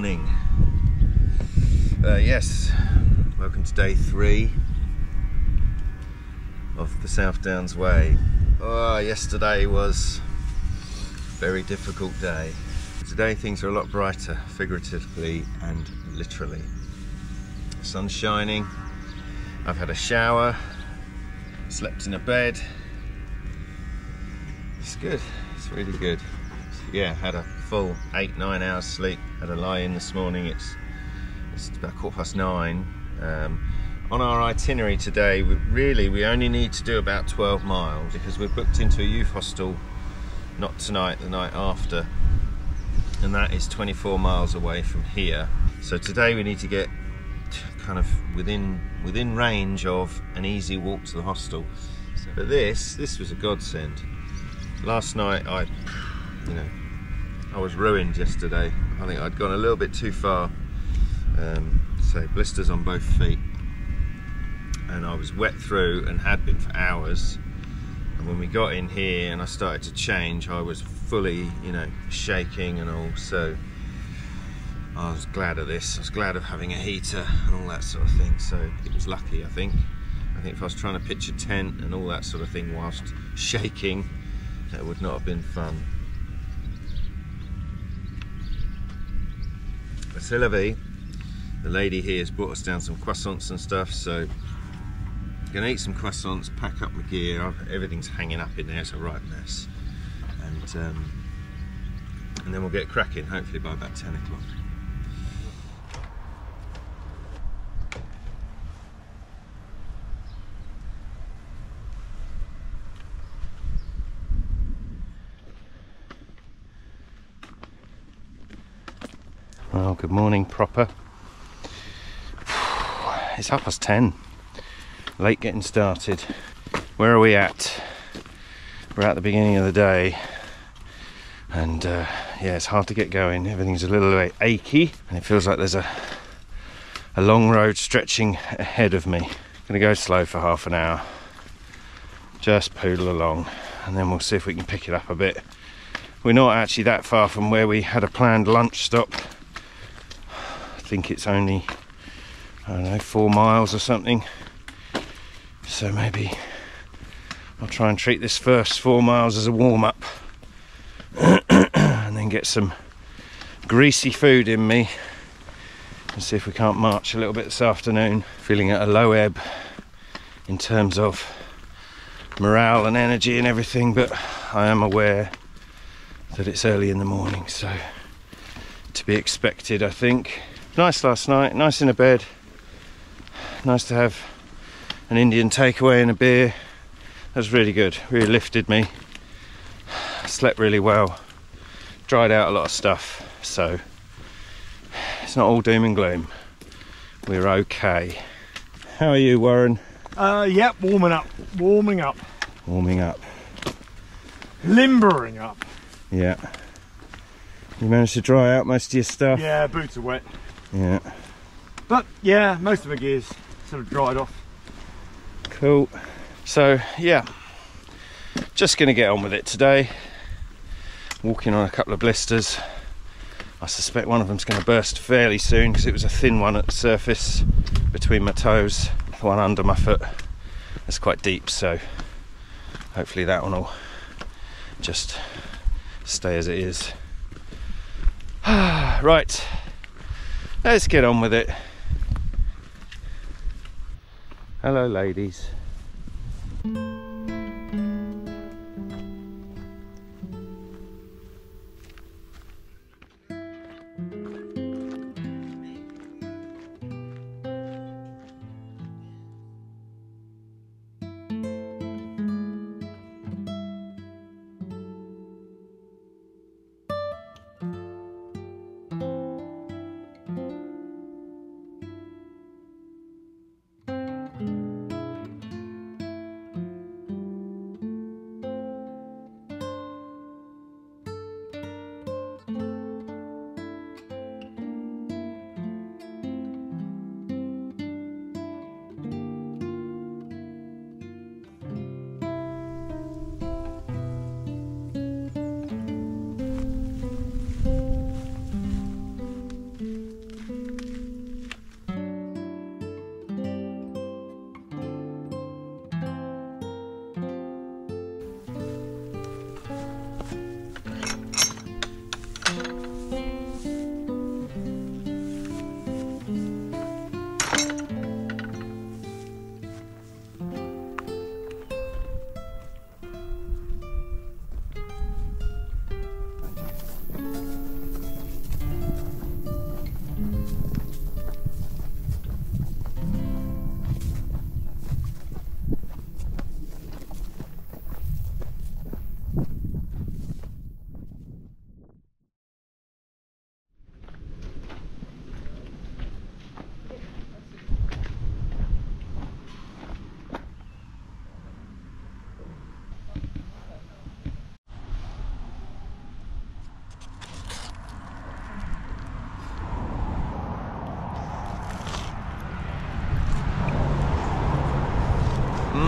morning. Yes, welcome to day 3 of the South Downs Way. Yesterday was a very difficult day. Today things are a lot brighter, figuratively and literally. The sun's shining, I've had a shower, slept in a bed. It's good, it's really good. Yeah, had a full 8-9 hours sleep, had a lie-in this morning. It's about 9:15. On our itinerary today, we only need to do about 12 miles because we're booked into a youth hostel, not tonight, the night after, and that is 24 miles away from here. So today we need to get kind of within range of an easy walk to the hostel. But this was a godsend. Last night I was ruined yesterday. I think I'd gone a little bit too far. So blisters on both feet, and I was wet through and had been for hours. And when we got in here and I started to change, I was fully, shaking and all. So I was glad of this. I was glad of having a heater and all that sort of thing. So it was lucky, I think. I think if I was trying to pitch a tent and all that sort of thing whilst shaking, that would not have been fun. But Sylvie, the lady here, has brought us down some croissants and stuff, so I'm gonna eat some croissants, pack up my gear. Everything's hanging up in there, it's a right mess, and then we'll get cracking, hopefully by about 10 o'clock. Well, good morning proper. It's 10:30. Late getting started. Where are we at? We're at the beginning of the day, and yeah, it's hard to get going. Everything's a little bit achy, and it feels like there's a long road stretching ahead of me. Gonna go slow for half an hour, just poodle along, and then we'll see if we can pick it up a bit. We're not actually that far from where we had a planned lunch stop. I think it's only, I don't know, 4 miles or something. So maybe I'll try and treat this first 4 miles as a warm-up and then get some greasy food in me and see if we can't march a little bit this afternoon. Feeling at a low ebb in terms of morale and energy and everything, but I am aware that it's early in the morning, so to be expected, I think. Nice last night, nice in a bed. Nice to have an Indian takeaway and a beer. That was really good, really lifted me. Slept really well, dried out a lot of stuff, so it's not all doom and gloom. We're okay. How are you, Warren? Yep, warming up. Warming up. Limbering up. Yeah. You managed to dry out most of your stuff? Yeah, boots are wet. Yeah. But yeah, most of the gear's sort of dried off. Cool. So yeah, just gonna get on with it today. Walking on a couple of blisters. I suspect one of them's gonna burst fairly soon because it was a thin one at the surface between my toes. The one under my foot is quite deep, so hopefully that one will just stay as it is. Right, let's get on with it. Hello, ladies.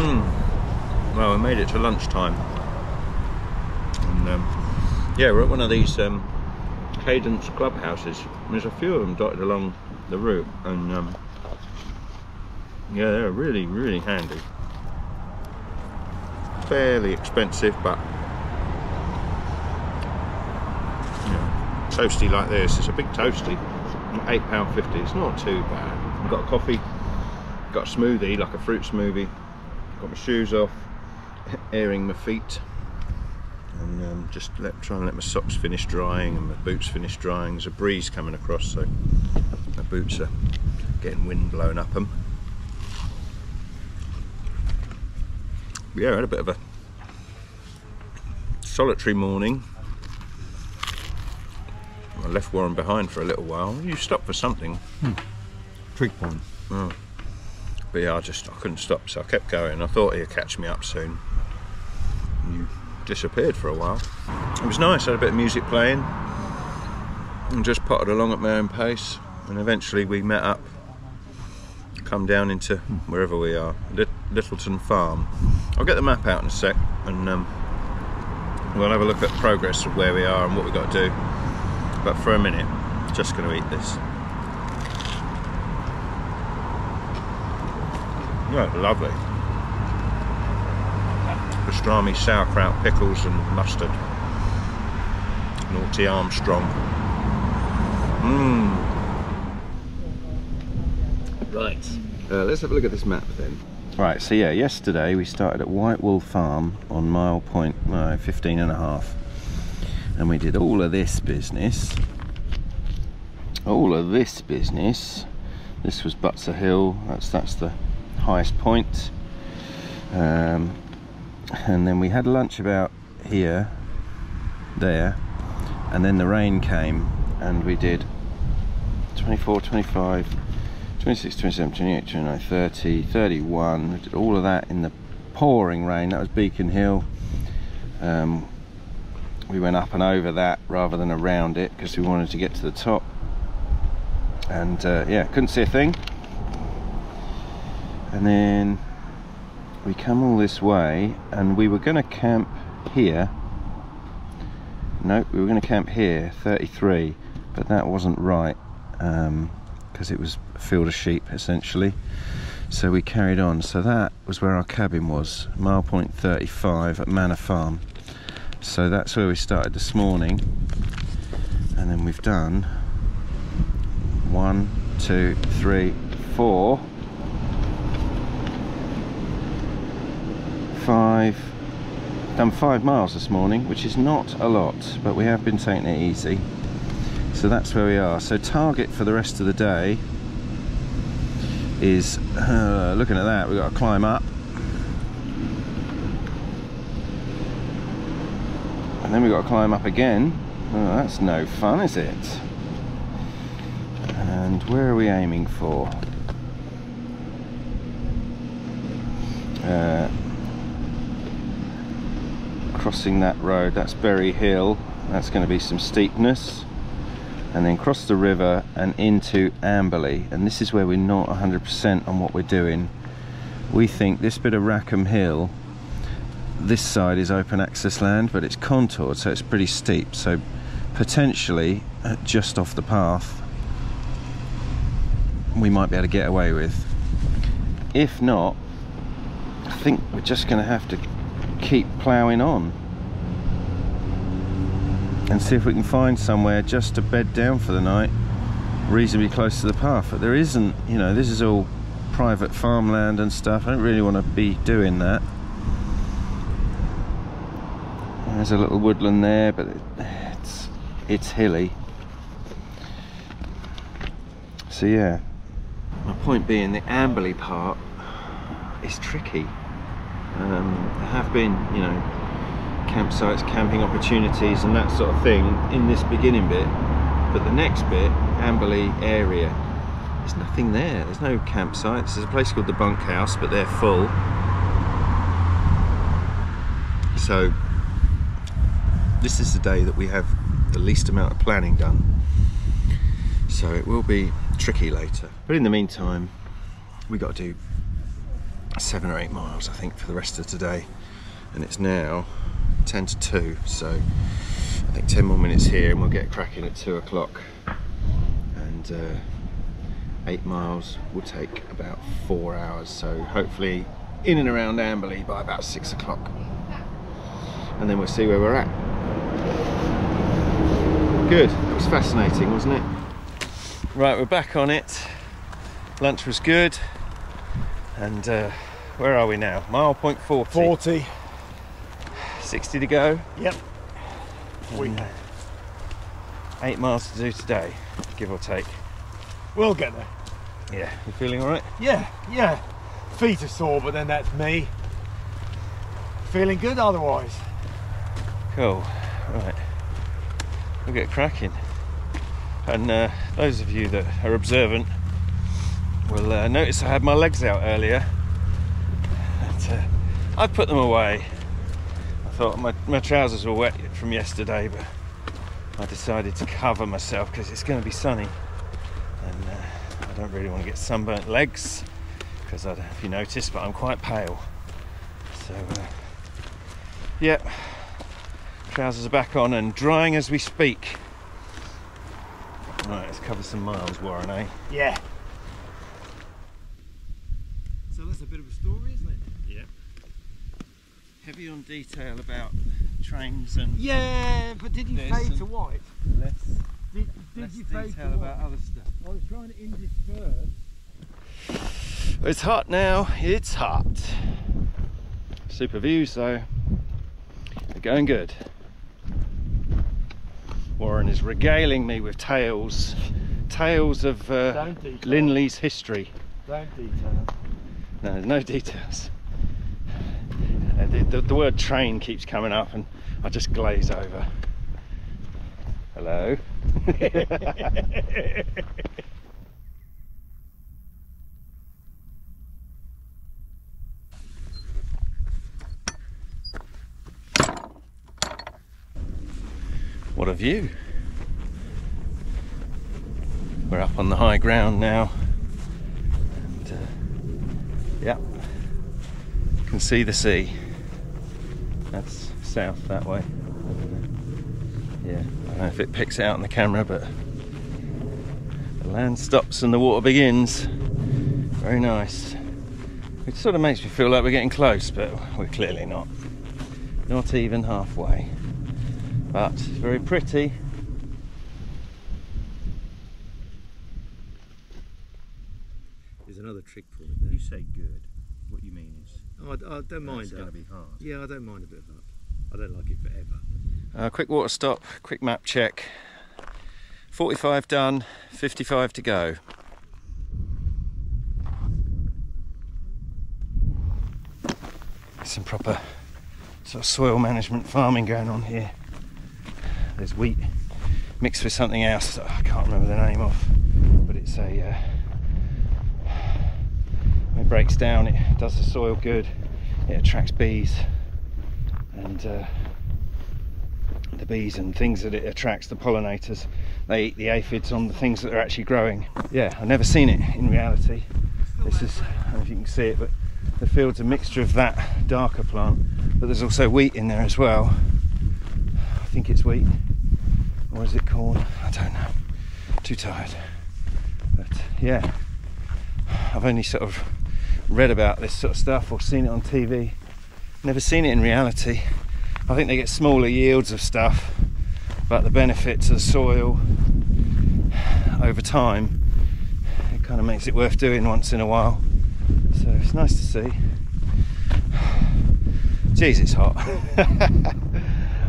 Well, we made it to lunchtime, and yeah, we're at one of these Cadence clubhouses. There's a few of them dotted along the route, and yeah, they're really, really handy. Fairly expensive, but you know, toasty like this. It's a big toasty, £8.50. It's not too bad. I've got a coffee, got a smoothie, like a fruit smoothie. Got my shoes off, airing my feet, and just try and let my socks finish drying and my boots finish drying. There's a breeze coming across, so my boots are getting wind blown up them. Yeah, I had a bit of a solitary morning. I left Warren behind for a little while. You stopped for something. Trig point. Oh. But yeah, I couldn't stop, so I kept going. I thought he'd catch me up soon. You disappeared for a while. It was nice. I had a bit of music playing and just potted along at my own pace, and eventually we met up, come down into wherever we are, Littleton Farm. I'll get the map out in a sec, and we'll have a look at progress of where we are and what we've got to do. But for a minute, just going to eat this. Yeah, lovely. Pastrami, sauerkraut, pickles and mustard. Naughty Armstrong. Right, let's have a look at this map then. Right, so yeah, yesterday we started at Whitewall Farm on mile point 15.5, and we did all of this business. This was Butser Hill. That's the highest point, and then we had lunch about there, and then the rain came, and we did 24, 25, 26, 27, 28, 29, 30, 31. We did all of that in the pouring rain. That was Beacon Hill. We went up and over that rather than around it because we wanted to get to the top, and yeah, couldn't see a thing. And then we come all this way, and we were going to camp here. No, we were going to camp here, 33, but that wasn't right, because it was a field of sheep essentially. So we carried on. So that was where our cabin was, mile point 35 at Manor Farm. So that's where we started this morning, and then we've done 1, 2, 3, 4, 5, done 5 miles this morning, which is not a lot, but we have been taking it easy. So that's where we are. So target for the rest of the day is, looking at that, we've got to climb up, and then we've got to climb up again. Oh, that's no fun, is it? And where are we aiming for? Crossing that road, that's Berry Hill. That's going to be some steepness, and then cross the river and into Amberley. And this is where we're not 100% on what we're doing. We think this bit of Rackham Hill, this side is open access land, but it's contoured, so it's pretty steep. So potentially just off the path we might be able to get away with. If not, I think we're just going to have to keep ploughing on and see if we can find somewhere just to bed down for the night, reasonably close to the path. But there isn't, you know, this is all private farmland and stuff. I don't really want to be doing that. There's a little woodland there, but it's hilly. So yeah, my point being, the Amberley part is tricky. There have been, you know, campsites, camping opportunities and that sort of thing in this beginning bit, but the next bit, Amberley area, there's nothing there. There's no campsites. There's a place called the Bunkhouse, but they're full. So this is the day that we have the least amount of planning done, so it will be tricky later. But in the meantime, we got to do 7 or 8 miles, I think, for the rest of today. And it's now 10 to 2, so I think 10 more minutes here and we'll get cracking at 2 o'clock. And 8 miles will take about 4 hours, so hopefully in and around Amberley by about 6 o'clock. And then we'll see where we're at. Good, that was fascinating, wasn't it? Right, we're back on it. Lunch was good. And where are we now? Mile point 40. 40. 60 to go. Yep. 8 miles to do today, give or take. We'll get there. Yeah, you feeling all right? Yeah, yeah. Feet are sore, but then that's me. Feeling good otherwise. Cool. Right. We'll get cracking. And those of you that are observant will notice I had my legs out earlier. And, I put them away. I thought my trousers were wet from yesterday, but I decided to cover myself because it's going to be sunny. And I don't really want to get sunburnt legs because I don't know if you noticed, but I'm quite pale. So, yeah, trousers are back on and drying as we speak. Right, let's cover some miles, Warren, eh? Yeah. So that's a bit of a story, isn't it? Yeah. Heavy on detail about trains and... Yeah, but did you fade to white? Less Did you fade to detail white? about other stuff. I was trying to intersperse. It's hot now, it's hot. Super views though, they're going good. Warren is regaling me with tales of Linley's history. Don't detail. No, there's no details. The word train keeps coming up and I just glaze over. Hello. What a view. We're up on the high ground now. And, yeah, can see the sea. That's south that way. Yeah, I don't know if it picks it out on the camera, but the land stops and the water begins. Very nice. It sort of makes me feel like we're getting close, but we're clearly not. Not even halfway. But it's very pretty. There's another trick for it there. You say good. What you mean is... Oh, I don't mind it's that. going to be hard. Yeah, I don't mind a bit of that. I don't like it forever. Quick water stop, quick map check. 45 done, 55 to go. Some proper sort of soil management farming going on here. There's wheat mixed with something else that I can't remember the name of, but it's a when it breaks down, it does the soil good, it attracts bees, and the bees and things that it attracts, the pollinators, they eat the aphids on the things that are actually growing. Yeah, I've never seen it in reality. This is, I don't know if you can see it, but the field's a mixture of that darker plant, but there's also wheat in there as well. I think it's wheat, or is it corn? I don't know, too tired. But yeah, I've only sort of read about this sort of stuff or seen it on TV, never seen it in reality. I think they get smaller yields of stuff, but the benefit to the soil over time, it kind of makes it worth doing once in a while. So it's nice to see. Jeez, it's hot.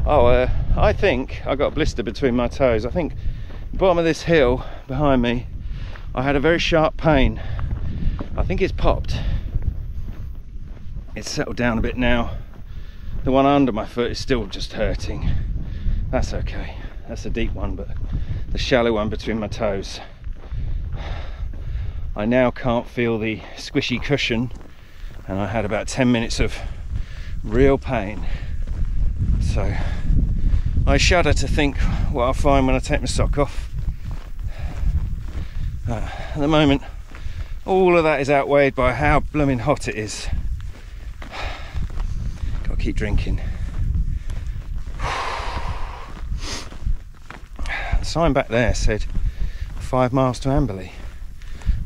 Oh, I think I got a blister between my toes. I think the bottom of this hill behind me, I had a very sharp pain. I think it's popped. It's settled down a bit now. The one under my foot is still just hurting. That's okay. That's a deep one, but the shallow one between my toes, I now can't feel the squishy cushion, and I had about 10 minutes of real pain. So I shudder to think what I'll find when I take my sock off. At the moment, all of that is outweighed by how blooming hot it is. keep drinking. The sign back there said 5 miles to Amberley,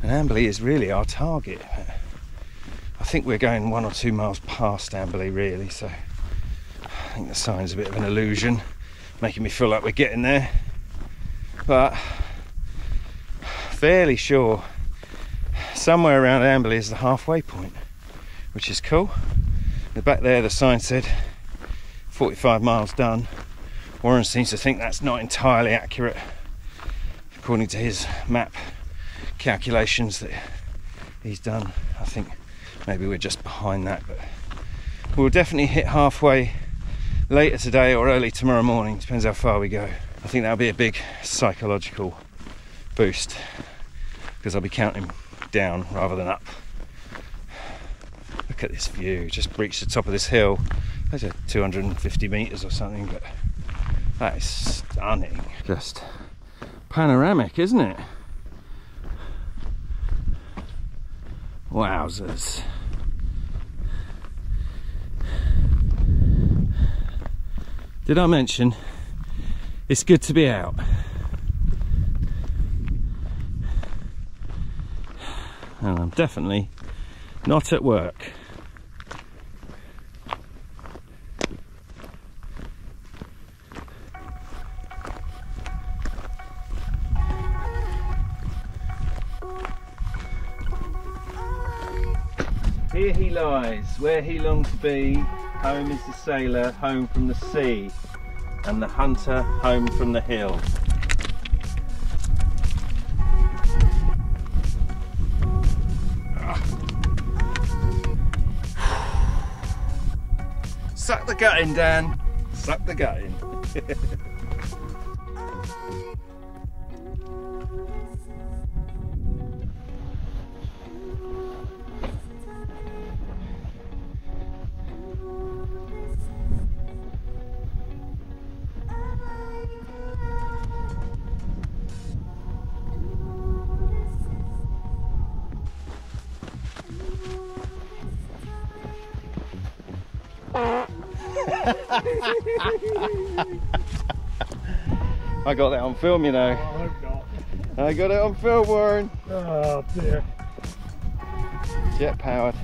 and Amberley is really our target. I think we're going 1 or 2 miles past Amberley really, so I think the sign's a bit of an illusion, making me feel like we're getting there, but fairly sure somewhere around Amberley is the halfway point, which is cool. The back there the sign said 45 miles done. Warren seems to think that's not entirely accurate according to his map calculations that he's done. I think maybe we're just behind that, but we'll definitely hit halfway later today or early tomorrow morning, depends how far we go. I think that'll be a big psychological boost because I'll be counting down rather than up. Look at this view, just reached the top of this hill. Those are 250 meters or something, but that is stunning. Just panoramic, isn't it? Wowzers. Did I mention it's good to be out? And I'm definitely not at work. Here he lies, where he longed to be. Home is the sailor, home from the sea, and the hunter, home from the hill. Suck the gut in, Dan. Suck the gut in. I got that on film, you know. I hope not. I got it on film, Warren. Oh dear. Jet powered.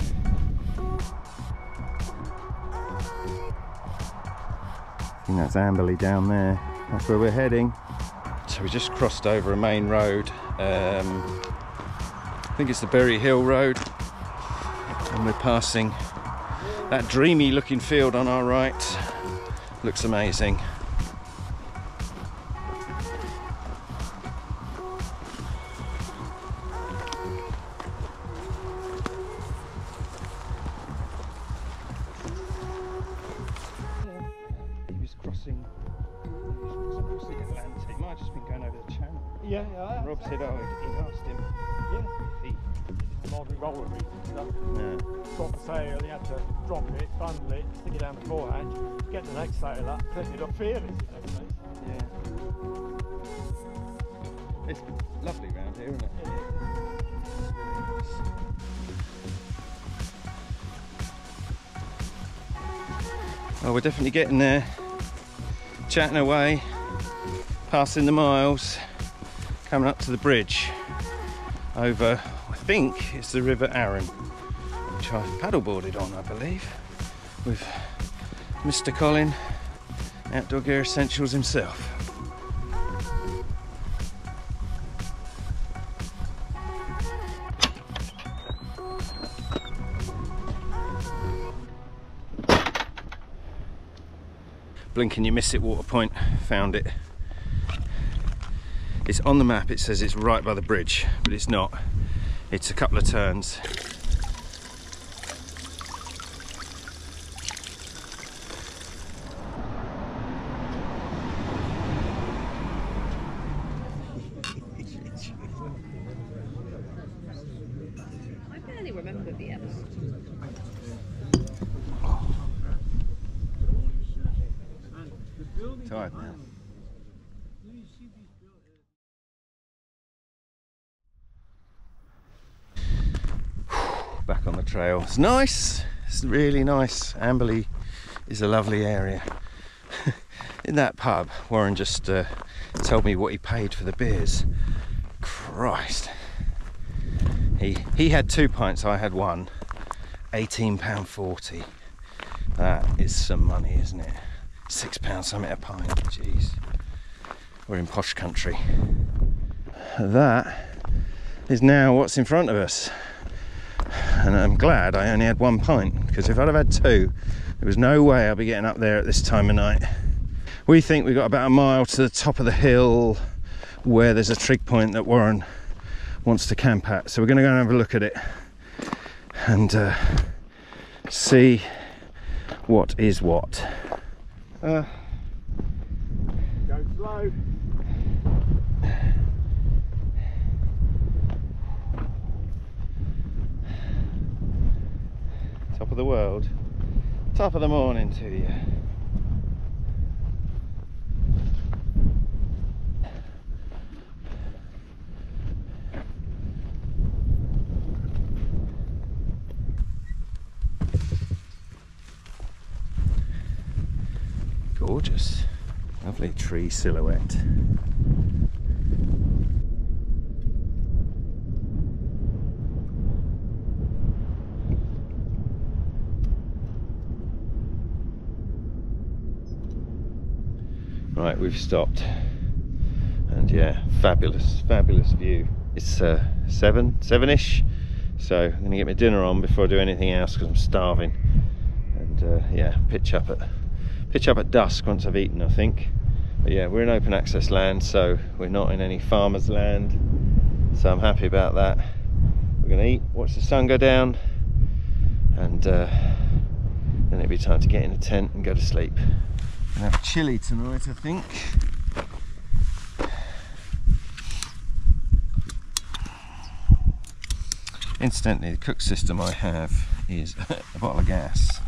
I think that's Amberley down there. That's where we're heading. So we just crossed over a main road. I think it's the Berry Hill Road. And we're passing that dreamy looking field on our right. Looks amazing. He was crossing the Atlantic. He might have just been going over the channel. Yeah, yeah. Rob said, oh, he asked him Yeah. if he... Marvin roller reef and stuff. Yeah. Got the sail, he had to drop it, bundle it, stick it down the forehand, get the next sail up, clip it up, fearless in those days. Yeah. It's lovely round here, isn't it? Yeah. Well, we're definitely getting there. Chatting away, passing the miles, coming up to the bridge over, I think it's the River Arun, which I've paddleboarded on, I believe, with Mr. Colin, Outdoor Gear Essentials himself. Blink and you miss it, water point, found it. It's on the map, it says it's right by the bridge, but it's not. It's a couple of turns. I barely remember the others. Tired now. Back on the trail. It's nice. It's really nice. Amberley is a lovely area. In that pub, Warren just told me what he paid for the beers. Christ. He had 2 pints, I had one. £18.40. That is some money, isn't it? £6 something a pint. Jeez. We're in posh country. That is now what's in front of us. And I'm glad I only had 1 pint, because if I'd have had 2, there was no way I'd be getting up there at this time of night. We think we've got about a mile to the top of the hill where there's a trig point that Warren wants to camp at. So we're going to go and have a look at it and see what is what. Go slow. Top of the world, top of the morning to you. Gorgeous, lovely tree silhouette. Right, we've stopped, and yeah, fabulous view. It's 7-ish, so I'm gonna get my dinner on before I do anything else because I'm starving. And yeah, pitch up at dusk once I've eaten, I think. But yeah, we're in open access land, so we're not in any farmer's land, so I'm happy about that. We're gonna eat, watch the sun go down, and then it'll be time to get in a tent and go to sleep. Gonna have chilli tonight, I think. Incidentally, the cook system I have is a bottle of gas,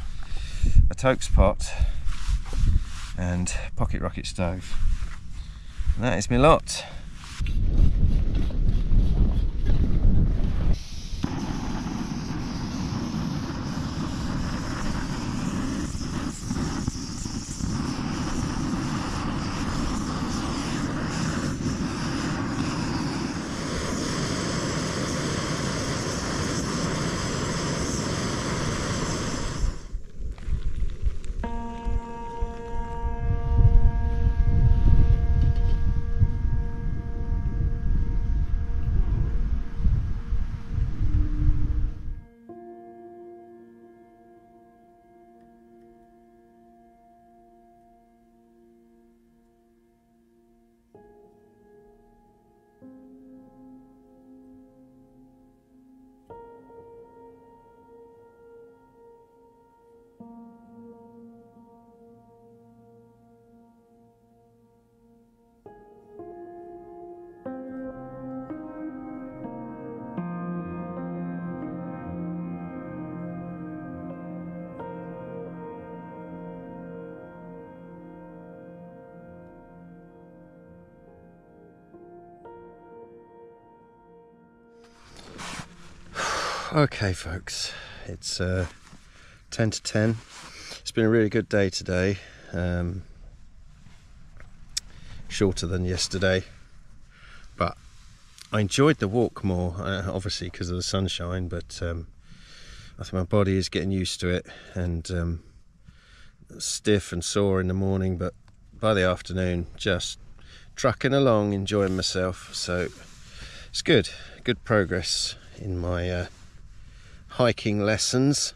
a Tokes pot, and pocket rocket stove. And that is my lot. Okay folks, it's 10 to 10. It's been a really good day today, shorter than yesterday, but I enjoyed the walk more, obviously because of the sunshine, but I think my body is getting used to it, and stiff and sore in the morning, but by the afternoon just trucking along, enjoying myself. So it's good progress in my hiking lessons.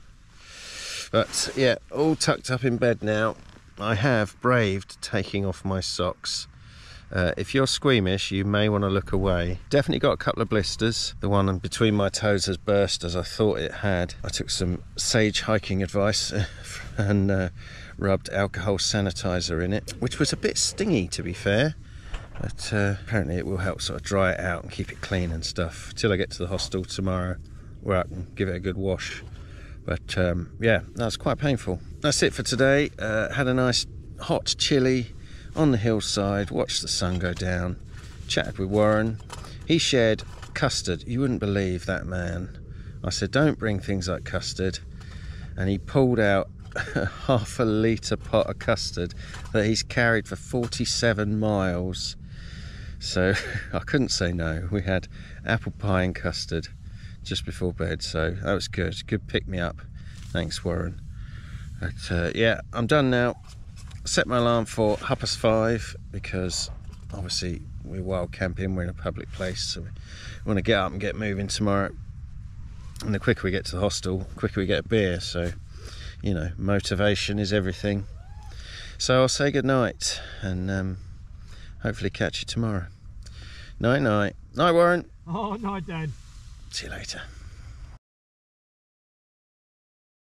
But yeah, all tucked up in bed now. I have braved taking off my socks. If you're squeamish, you may want to look away. Definitely got a couple of blisters. The one between my toes has burst, as I thought it had. I took some sage hiking advice and rubbed alcohol sanitizer in it, which was a bit stingy, to be fair, but apparently it will help sort of dry it out and keep it clean and stuff till I get to the hostel tomorrow, where I can give it a good wash. But yeah, that was quite painful. That's it for today. Had a nice hot chilli on the hillside, watched the sun go down, chatted with Warren. He shared custard. You wouldn't believe that man. I said, don't bring things like custard, and he pulled out a half a litre pot of custard that he's carried for 47 miles. So I couldn't say no. We had apple pie and custard just before bed, so that was good. Good pick me up. Thanks, Warren. But yeah, I'm done now. Set my alarm for 5:30 because obviously we're wild camping, we're in a public place, so we want to get up and get moving tomorrow. And the quicker we get to the hostel, the quicker we get a beer. So, you know, motivation is everything. So I'll say good night and hopefully catch you tomorrow. Night, night. Night, Warren. Oh, night, Dad. See you later.